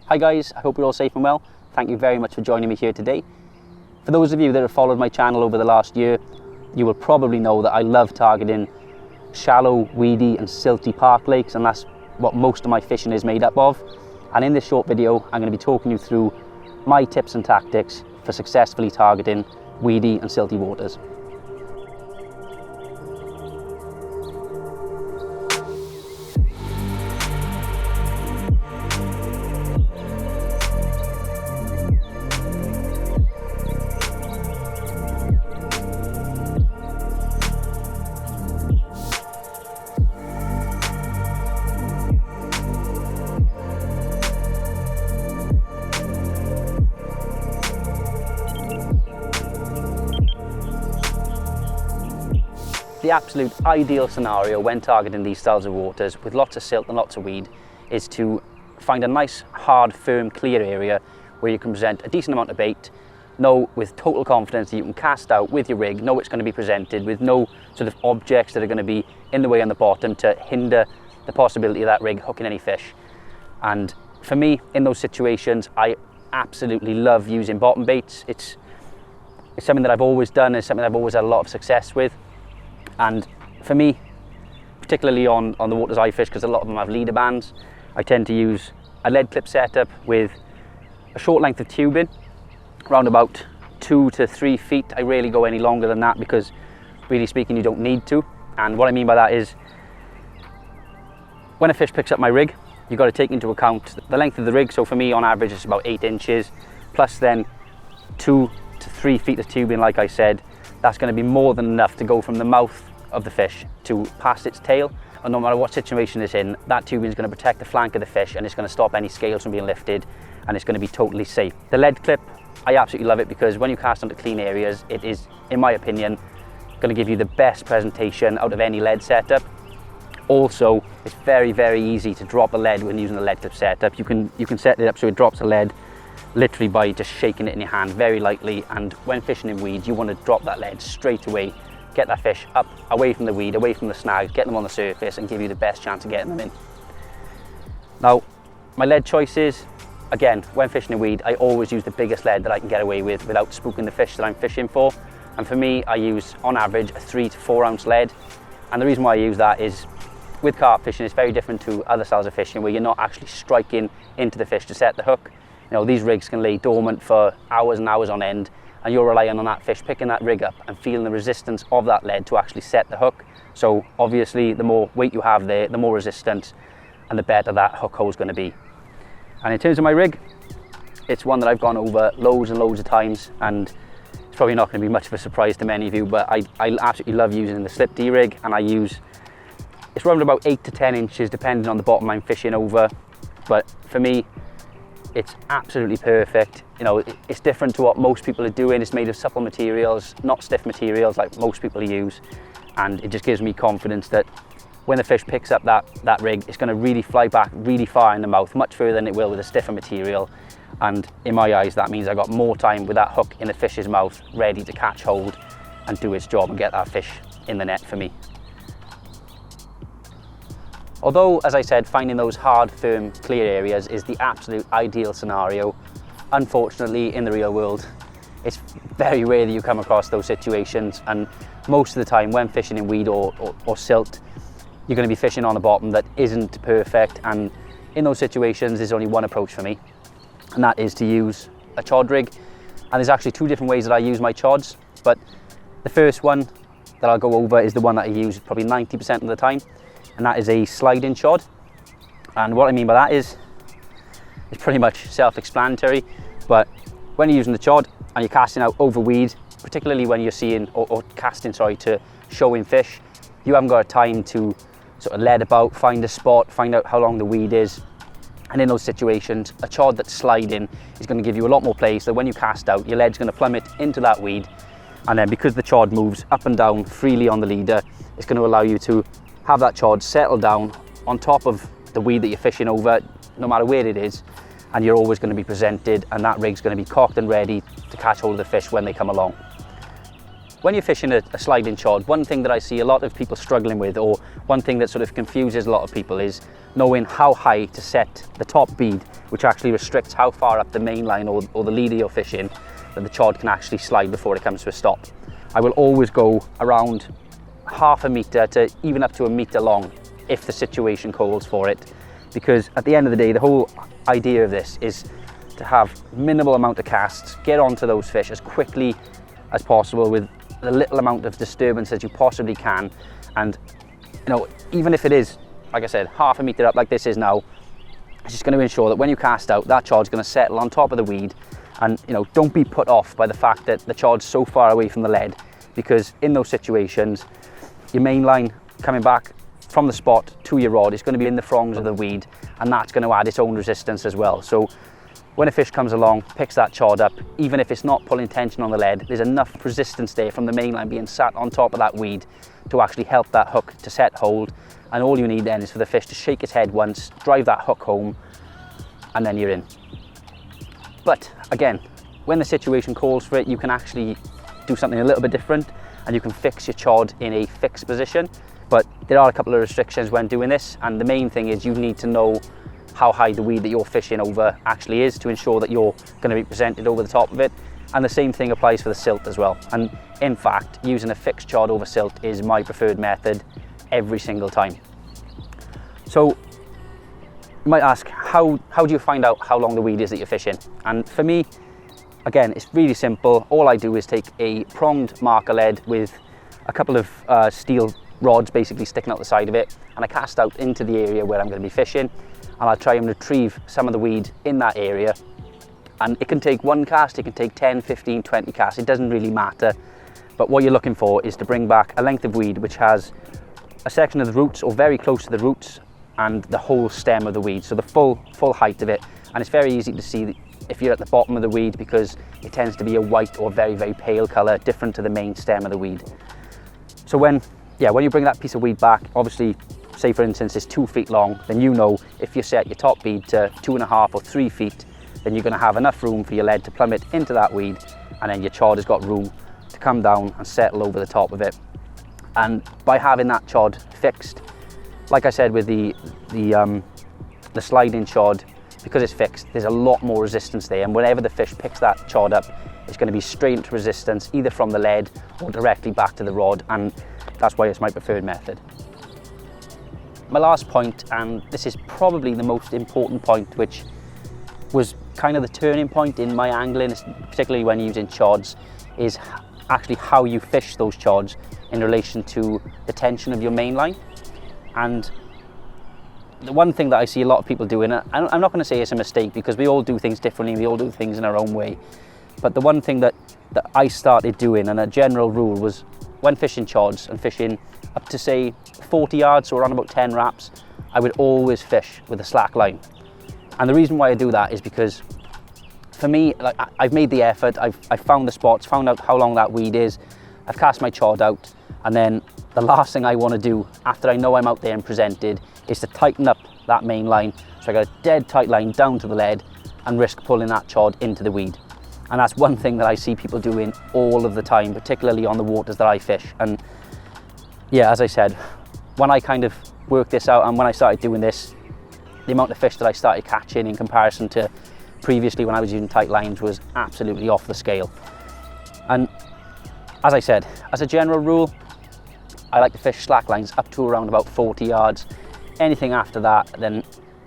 Hi guys, I hope you're all safe and well. Thank you very much for joining me here today. For those of you that have followed my channel over the last year, you will probably know that I love targeting shallow, weedy and silty park lakes, and that's what most of my fishing is made up of. And in this short video, I'm going to be talking you through my tips and tactics for successfully targeting weedy and silty waters. The absolute ideal scenario when targeting these styles of waters with lots of silt and lots of weed is to find a nice, hard, firm, clear area where you can present a decent amount of bait, know with total confidence that you can cast out with your rig, know it's going to be presented with no sort of objects that are going to be in the way on the bottom to hinder the possibility of that rig hooking any fish. And for me, in those situations, I absolutely love using bottom baits. It's something that I've always done, it's something I've always had a lot of success with. And for me, particularly on the waters I fish, because a lot of them have leader bands, I tend to use a lead clip setup with a short length of tubing, around about 2 to 3 feet. I rarely go any longer than that because, really speaking, you don't need to. And what I mean by that is, when a fish picks up my rig, you've got to take into account the length of the rig. So for me, on average, it's about 8 inches, plus then 2 to 3 feet of tubing, like I said. That's going to be more than enough to go from the mouth of the fish to past its tail, and no matter what situation it's in, that tubing is going to protect the flank of the fish and it's going to stop any scales from being lifted, and it's going to be totally safe. The lead clip, I absolutely love it because when you cast onto clean areas, it is, in my opinion, going to give you the best presentation out of any lead setup. Also, it's very, very easy to drop the lead when using a lead clip setup. You can set it up so it drops the lead literally by just shaking it in your hand very lightly, and when fishing in weeds, you want to drop that lead straight away, get that fish up away from the weed, away from the snags, get them on the surface and give you the best chance of getting them in. Now, my lead choices, again, when fishing in weed, I always use the biggest lead that I can get away with without spooking the fish that I'm fishing for. And for me, I use on average a 3 to 4 ounce lead. And the reason why I use that is with carp fishing, it's very different to other styles of fishing where you're not actually striking into the fish to set the hook. You know, these rigs can lay dormant for hours and hours on end, and you're relying on that fish picking that rig up and feeling the resistance of that lead to actually set the hook. So obviously, the more weight you have there, the more resistance and the better that hook hole is going to be. And in terms of my rig, it's one that I've gone over loads and loads of times, and it's probably not going to be much of a surprise to many of you, but I absolutely love using the slip D rig, and it's around about 8 to 10 inches depending on the bottom I'm fishing over. But for me, it's absolutely perfect. You know, it's different to what most people are doing. It's made of supple materials, not stiff materials like most people use. And it just gives me confidence that when the fish picks up that rig, it's going to really fly back really far in the mouth, much further than it will with a stiffer material. And in my eyes, that means I got more time with that hook in the fish's mouth, ready to catch hold and do its job and get that fish in the net for me. Although, as I said, finding those hard, firm, clear areas is the absolute ideal scenario, unfortunately, in the real world, it's very rare that you come across those situations, and most of the time when fishing in weed or silt, you're going to be fishing on a bottom that isn't perfect, and in those situations, there's only one approach for me, and that is to use a chod rig. And there's actually 2 different ways that I use my chods, but the first one that I'll go over is the one that I use probably 90% of the time, and that is a sliding chod. And what I mean by that is, it's pretty much self-explanatory, but when you're using the chod and you're casting out over weed, particularly when you're seeing or casting to showing fish, you haven't got time to sort of lead about, find a spot, find out how long the weed is. And in those situations, a chod that's sliding is going to give you a lot more play, so when you cast out, your lead's going to plummet into that weed, and then because the chod moves up and down freely on the leader, it's going to allow you to have that chod settle down on top of the weed that you're fishing over, no matter where it is, and you're always going to be presented, and that rig's going to be cocked and ready to catch hold of the fish when they come along. when you're fishing a sliding chod, one thing that I see a lot of people struggling with, or one thing that sort of confuses a lot of people, is knowing how high to set the top bead, which actually restricts how far up the main line or the leader you're fishing that the chod can actually slide before it comes to a stop. I will always go around half a metre to even up to a metre long if the situation calls for it, because at the end of the day, the whole idea of this is to have minimal amount of casts, get onto those fish as quickly as possible with the little amount of disturbance as you possibly can. And you know, even if it is, like I said, half a metre up like this is now, it's just going to ensure that when you cast out, that chod's going to settle on top of the weed. And you know, don't be put off by the fact that the chod's so far away from the lead, because in those situations, your main line coming back from the spot to your rod is going to be in the fronds of the weed, and that's going to add its own resistance as well. So when a fish comes along, picks that chod up, even if it's not pulling tension on the lead, there's enough resistance there from the main line being sat on top of that weed to actually help that hook to set hold. And all you need then is for the fish to shake its head once, drive that hook home, and then you're in. But again, when the situation calls for it, you can actually do something a little bit different, and you can fix your chod in a fixed position. But there are a couple of restrictions when doing this, and the main thing is you need to know how high the weed that you're fishing over actually is to ensure that you're going to be presented over the top of it. And the same thing applies for the silt as well. And in fact, using a fixed chod over silt is my preferred method every single time. So you might ask, how do you find out how long the weed is that you're fishing? And for me, again, it's really simple. All I do is take a pronged marker lead with a couple of steel rods basically sticking out the side of it, and I cast out into the area where I'm going to be fishing, and I'll try and retrieve some of the weed in that area. And it can take one cast, it can take 10, 15, 20 casts, it doesn't really matter. But what you're looking for is to bring back a length of weed which has a section of the roots, or very close to the roots, and the whole stem of the weed, so the full height of it. And it's very easy to see if you're at the bottom of the weed, because it tends to be a white or very, very pale colour, different to the main stem of the weed. So when you bring that piece of weed back, obviously, say for instance it's 2 feet long, then you know if you set your top bead to 2.5 or 3 feet, then you're going to have enough room for your lead to plummet into that weed, and then your chod has got room to come down and settle over the top of it. And by having that chod fixed, like I said with the sliding chod, because it's fixed, there's a lot more resistance there, and whenever the fish picks that chod up, it's going to be straight into resistance, either from the lead or directly back to the rod, and that's why it's my preferred method. My last point, and this is probably the most important point, which was kind of the turning point in my angling, particularly when using chods, is actually how you fish those chods in relation to the tension of your main line. And the one thing that I see a lot of people doing, and I'm not going to say it's a mistake, because we all do things differently, we all do things in our own way, but the one thing that I started doing, and a general rule, was when fishing chods and fishing up to say 40 yards, so around about 10 wraps, I would always fish with a slack line. And the reason why I do that is because, for me, like, I've made the effort, I've found the spots, found out how long that weed is, I've cast my chod out, and then the last thing I want to do after I know I'm out there and presented is to tighten up that main line. So I got a dead tight line down to the lead and risk pulling that chod into the weed. And that's one thing that I see people doing all of the time, particularly on the waters that I fish. And yeah, as I said, when I kind of worked this out and when I started doing this, the amount of fish that I started catching in comparison to previously when I was using tight lines was absolutely off the scale. And as I said, as a general rule, I like to fish slack lines up to around about 40 yards. Anything after that, then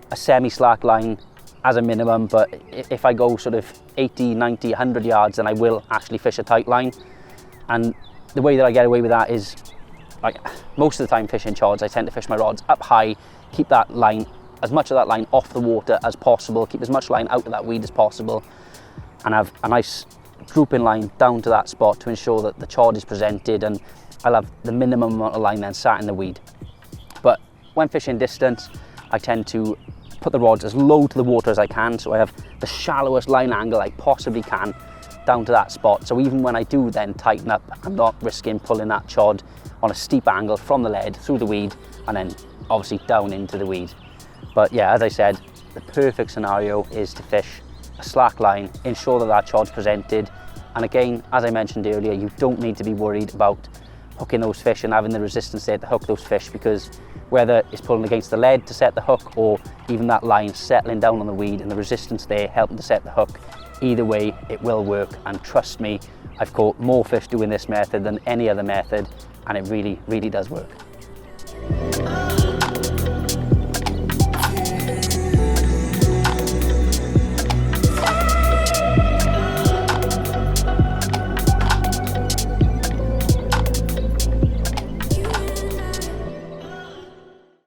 a semi-slack line as a minimum, but if I go sort of 80, 90, 100 yards, then I will actually fish a tight line. And the way that I get away with that is, like, most of the time fishing chods, I tend to fish my rods up high, keep that line, as much of that line off the water as possible, keep as much line out of that weed as possible, and have a nice drooping line down to that spot to ensure that the chod is presented, and I'll have the minimum amount of line then sat in the weed. But when fishing distance, I tend to put the rods as low to the water as I can, so I have the shallowest line angle I possibly can down to that spot. So even when I do then tighten up, I'm not risking pulling that chod on a steep angle from the lead through the weed and then obviously down into the weed. But yeah, as I said, the perfect scenario is to fish a slack line, ensure that that chod's presented, And again, as I mentioned earlier, you don't need to be worried about hooking those fish and having the resistance there to hook those fish, because whether it's pulling against the lead to set the hook or even that line settling down on the weed and the resistance there helping to set the hook, either way it will work. And trust me, I've caught more fish doing this method than any other method, and it really does work.